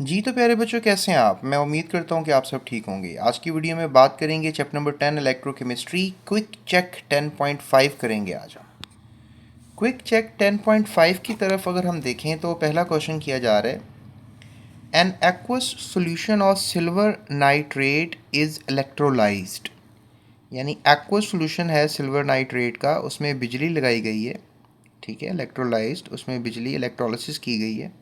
जी तो प्यारे बच्चों, कैसे हैं आप? मैं उम्मीद करता हूं कि आप सब ठीक होंगे। आज की वीडियो में बात करेंगे chapter number 10 electrochemistry. Quick check 10.5 करेंगे आज हम। क्विक चेक 10.5 की तरफ अगर हम देखें तो पहला क्वेश्चन किया जा रहा है, an aqueous solution of silver nitrate is electrolysed. यानी एक्वस सॉल्यूशन है सिल्वर नाइट्रेट का, उसमें बिजली लगाई गई है। ठीक है, इलेक्ट्रोलाइज्ड, उसमें बिजली इलेक्ट्रोलिसिस की गई है।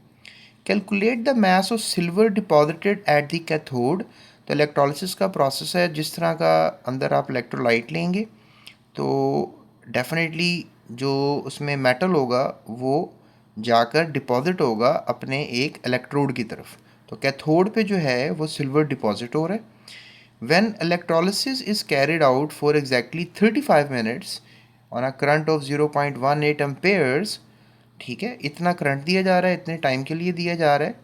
Calculate the mass of silver deposited at the cathode. तो इलेक्ट्रोलिसिस का प्रोसेस है, जिस तरह का अंदर आप इलेक्ट्रोलाइट लेंगे तो डेफिनेटली जो उसमें मेटल होगा वो जाकर डिपॉजिट होगा अपने एक इलेक्ट्रोड की तरफ। तो कैथोड पे जो है वो सिल्वर डिपॉजिट हो रहा है। When electrolysis is carried out for exactly 35 minutes on a current of 0.18 Ampere's. ठीक है, इतना करंट दिया जा रहा है, इतने टाइम के लिए दिया जा रहा है,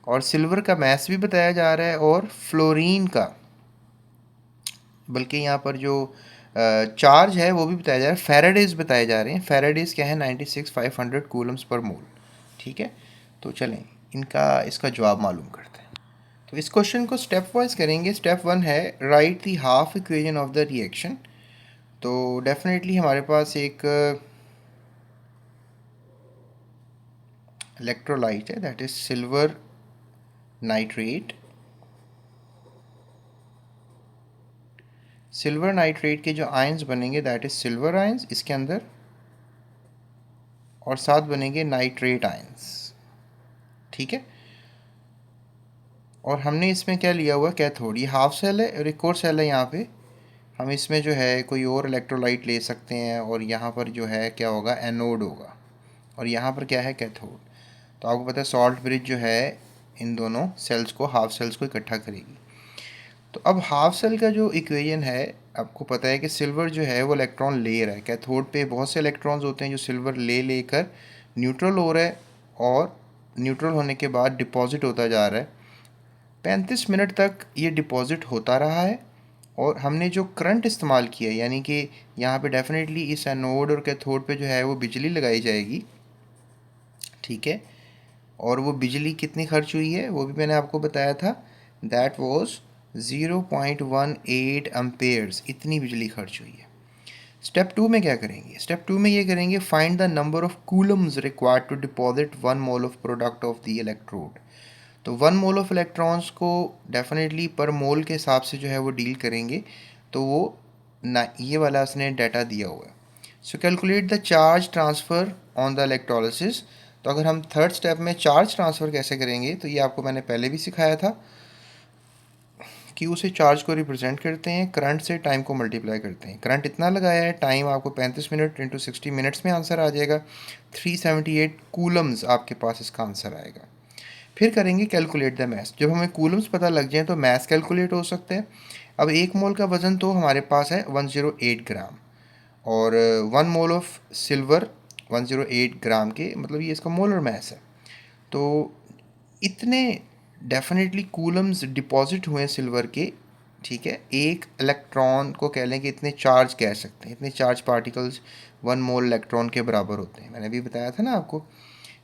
और सिल्वर का मैस भी बताया जा रहा है, और फ्लोरीन का, बल्कि यहाँ पर जो चार्ज है वो भी बताया जा रहा है। फेराडेज बताए जा रहे हैं। फेराडेज क्या है? 96,500 कूलम्स पर मोल। ठीक है, तो चलें इनका इसका जवाब मालूम करते हैं। तो इस क्वेश्चन को स्टेप वाइज करेंगे। स्टेप वन है, right the half equation of the reaction. तो डेफिनेटली हमारे पास एक इलेक्ट्रोलाइट है, that is silver nitrate. Silver nitrate के जो आयंस बनेंगे दैट इज सिल्वर आयंस इसके अंदर, और साथ बनेंगे नाइट्रेट आयंस। ठीक है, और हमने इसमें क्या लिया हुआ, कैथोड। ये हाफ सेल है और एक और सेल है यहाँ पे। हम इसमें जो है कोई और इलेक्ट्रोलाइट ले सकते हैं, और यहाँ पर जो है क्या होगा, एनोड होगा, और यहाँ पर क्या है, कैथोड। तो आपको पता है सॉल्ट ब्रिज जो है इन दोनों सेल्स को, हाफ सेल्स को इकट्ठा करेगी। तो अब हाफ सेल का जो इक्वेशन है, आपको पता है कि सिल्वर जो है वो इलेक्ट्रॉन ले रहा है। कैथोड पे बहुत से इलेक्ट्रॉन्स होते हैं जो सिल्वर ले लेकर न्यूट्रल हो रहा है, और न्यूट्रल होने के बाद डिपॉजिट होता जा रहा है। 35 मिनट तक ये डिपॉजिट होता रहा है, और हमने जो करंट इस्तेमाल किया, यानी कि यहाँ पे डेफिनेटली इस एनोड और कैथोड पे जो है वो बिजली लगाई जाएगी। ठीक है, और वो बिजली कितनी खर्च हुई है वो भी मैंने आपको बताया था, दैट वाज 0.18 एम्पेयर्स, इतनी बिजली खर्च हुई है। स्टेप टू में क्या करेंगे? स्टेप टू में ये करेंगे, find the number of coulombs required to deposit 1 mole of product of the electrode. तो 1 मोल ऑफ इलेक्ट्रॉन्स को डेफिनेटली पर मोल के हिसाब से जो है वो डील करेंगे। तो वो ना, ये वाला उसने डाटा दिया हुआ है। सो calculate the charge transfer on the electrolysis. तो अगर हम थर्ड स्टेप में चार्ज ट्रांसफ़र कैसे करेंगे, तो ये आपको मैंने पहले भी सिखाया था कि उसे चार्ज को रिप्रेजेंट करते हैं, करंट से टाइम को मल्टीप्लाई करते हैं। करंट इतना लगाया है, टाइम आपको 35 मिनट इंटू 60 मिनट्स में आंसर आ जाएगा। 378 कूलम्स आपके पास इसका आंसर आएगा। फिर करेंगे कैलकुलेट द मैस। जब हमें कूलम्स पता लग जाए तो मैस कैलकुलेट हो सकते हैं। अब 1 मोल का वज़न तो हमारे पास है 108 ग्राम, और 1 मोल ऑफ सिल्वर 108 ग्राम के, मतलब ये इसका मोलर मैस है। तो इतने डेफिनेटली कूलम्स डिपॉजिट हुए सिल्वर के। ठीक है, एक इलेक्ट्रॉन को कह लें कि इतने चार्ज कह सकते हैं, इतने चार्ज पार्टिकल्स 1 मोल इलेक्ट्रॉन के बराबर होते हैं। मैंने भी बताया था ना आपको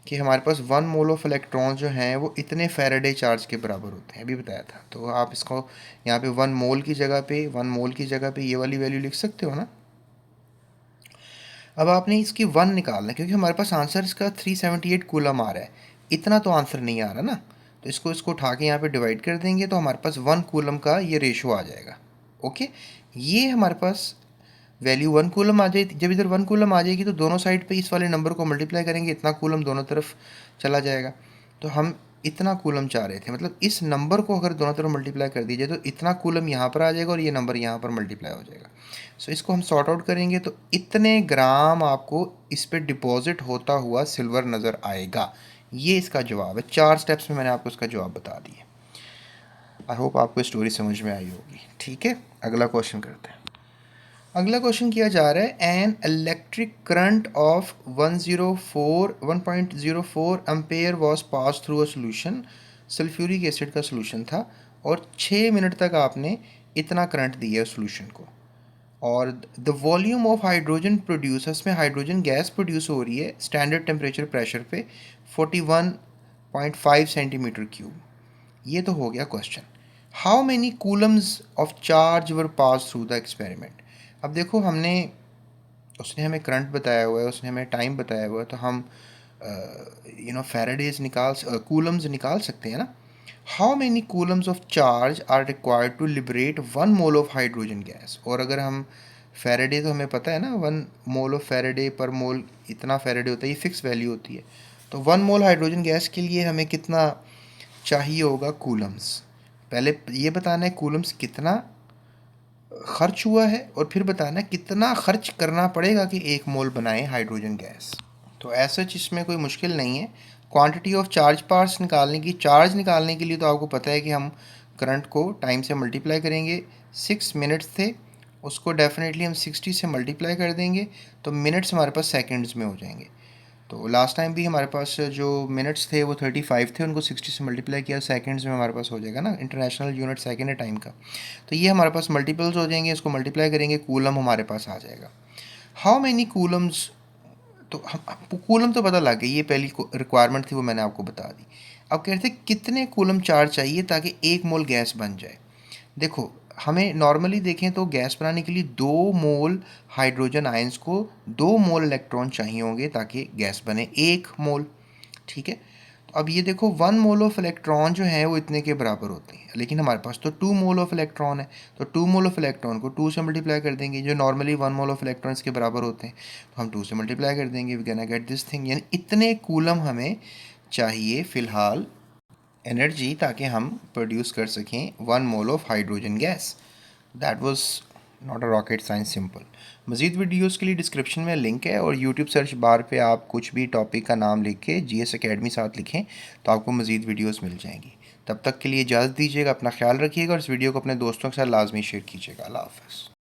कि हमारे पास 1 मोल ऑफ इलेक्ट्रॉन जो हैं वो इतने फेरेडे चार्ज के बराबर होते हैं, अभी बताया था। तो आप इसको यहाँ पे 1 मोल की जगह पे, 1 मोल की जगह पे ये वाली वैल्यू लिख सकते हो ना। अब आपने इसकी 1 निकालना है, क्योंकि हमारे पास आंसर इसका 378 कूलम आ रहा है। इतना तो आंसर नहीं आ रहा ना, तो इसको इसको उठा के यहाँ पे डिवाइड कर देंगे तो हमारे पास 1 कूलम का ये रेशो आ जाएगा। ओके, ये हमारे पास वैल्यू 1 कूलम आ जाएगी। जब इधर 1 कूलम आ जाएगी तो दोनों साइड पे इस वाले नंबर को मल्टीप्लाई करेंगे, इतना कूलम दोनों तरफ चला जाएगा। तो हम इतना कूलम चाह रहे थे, मतलब इस नंबर को अगर दोनों तरफ मल्टीप्लाई कर दीजिए तो इतना कूलम यहाँ पर आ जाएगा, और ये नंबर यहाँ पर मल्टीप्लाई हो जाएगा। सो इसको हम सॉर्ट आउट करेंगे तो इतने ग्राम आपको इस पर डिपॉजिट होता हुआ सिल्वर नज़र आएगा। ये इसका जवाब है। 4 स्टेप्स में मैंने आपको इसका जवाब बता दिया। आई होप आपको स्टोरी समझ में आई होगी। ठीक है, अगला क्वेश्चन करते हैं। अगला क्वेश्चन किया जा रहा है, an electric current of 1.04 ampere was pass through a solution. Sulphuric acid का सोल्यूशन था, और 6 मिनट तक आपने इतना करंट दिया सोल्यूशन को, और the volume of hydrogen produce, इसमें हाइड्रोजन गैस प्रोड्यूस हो रही है स्टैंडर्ड टेम्परेचर प्रेशर पे 41.5 सेंटीमीटर क्यूब। ये तो हो गया question. How many coulombs of charge were pass through the experiment. अब देखो हमने, उसने हमें करंट बताया हुआ है, उसने हमें टाइम बताया हुआ है, तो हम फैराडेज कूलम्स निकाल सकते हैं ना। How many coulombs of charge are required to liberate 1 mole of hydrogen gas. और अगर हम फैराडे तो हमें पता है ना, 1 मोल ऑफ फैराडे पर मोल इतना फैराडे होता है, ये फिक्स वैल्यू होती है। तो 1 मोल हाइड्रोजन गैस के लिए हमें कितना चाहिए होगा कूलम्स। पहले ये बताना है कूलम्स कितना खर्च हुआ है, और फिर बताना है कितना खर्च करना पड़ेगा कि 1 मोल बनाए हाइड्रोजन गैस। तो ऐसा इसमें कोई मुश्किल नहीं है। क्वांटिटी ऑफ चार्ज पार्ट्स निकालने के लिए तो आपको पता है कि हम करंट को टाइम से मल्टीप्लाई करेंगे। 6 मिनट्स थे, उसको डेफिनेटली हम 60 से मल्टीप्लाई कर देंगे, तो मिनट्स हमारे पास सेकंड्स में हो जाएंगे। तो लास्ट टाइम भी हमारे पास जो मिनट्स थे वो 35 थे, उनको 60 से मल्टीप्लाई किया, सेकंड्स में हमारे पास हो जाएगा ना, इंटरनेशनल यूनिट सेकंड है टाइम का। तो ये हमारे पास मल्टीपल्स हो जाएंगे, इसको मल्टीप्लाई करेंगे, कूलम हमारे पास आ जाएगा। हाउ मैनी कूलम्स, तो हम कूलम तो पता लग गई, ये पहली रिक्वायरमेंट थी, वो मैंने आपको बता दी। अब कहते हैं कितने कूलम चार्ज चाहिए ताकि 1 मोल गैस बन जाए। देखो हमें नॉर्मली देखें तो गैस बनाने के लिए 2 मोल हाइड्रोजन आयंस को 2 मोल इलेक्ट्रॉन चाहिए होंगे ताकि गैस बने 1 मोल। ठीक है, तो अब ये देखो 1 मोल ऑफ इलेक्ट्रॉन जो है वो इतने के बराबर होते हैं, लेकिन हमारे पास तो 2 मोल ऑफ इलेक्ट्रॉन है। तो 2 मोल ऑफ इलेक्ट्रॉन को 2 से मल्टीप्लाई कर देंगे, जो नॉर्मली 1 मोल ऑफ इलेक्ट्रॉन्स के बराबर होते हैं, तो हम 2 से मल्टीप्लाई कर देंगे, we can get this thing. यानी इतने कूलम हमें चाहिए फ़िलहाल एनर्जी ताकि हम प्रोड्यूस कर सकें 1 mole of hydrogen gas. That was not a rocket science, simple. मज़ीद वीडियोज़ के लिए डिस्क्रिप्शन में लिंक है, और यूट्यूब सर्च बार पे आप कुछ भी टॉपिक का नाम लिख के GS अकेडमी साथ लिखें तो आपको मज़ीद वीडियोज़ मिल जाएंगी। तब तक के लिए इजाज़त दीजिएगा, अपना ख्याल रखिएगा, और इस वीडियो को अपने दोस्तों के साथ लाजमी शेयर कीजिएगा। अल्लाह हाफ़िज़।